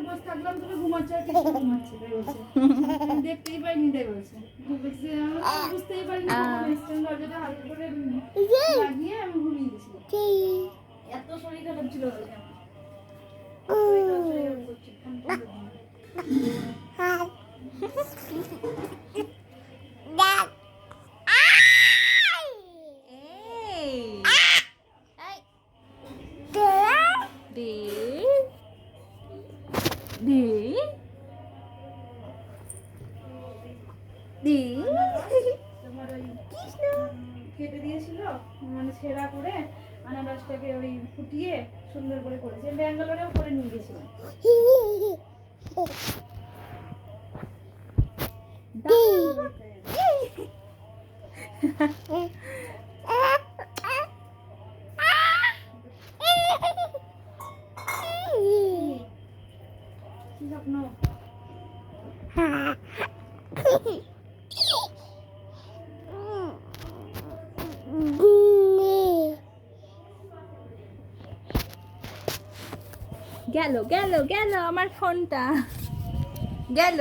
বসে থাকলাম, তুমি ঘুমাচ্ছ আর কিছু ঘুমাচ্ছে তাই বলছে। আমি দেখতেই পাইনি তাই বলছে। বলছে আমি বুঝতেই পারিনি কখন এসছেন, দরজাটা হালকা করে লাগিয়ে আমি ঘুমিয়ে গেছিলাম। এত শরীর খারাপ ছিল বলে আমার। শরীর খারাপ করছে, তোমার ওই কেটে দিয়েছিল, মানে ছেঁড়া করে আনারসটাকে ওই ফুটিয়ে সুন্দর করে করেছে। ব্যাঙ্গালোরেও করে নিয়ে গেছিলাম। কি স্বপ্ন? গেল গেল গেল আমার ফোনটা গেল।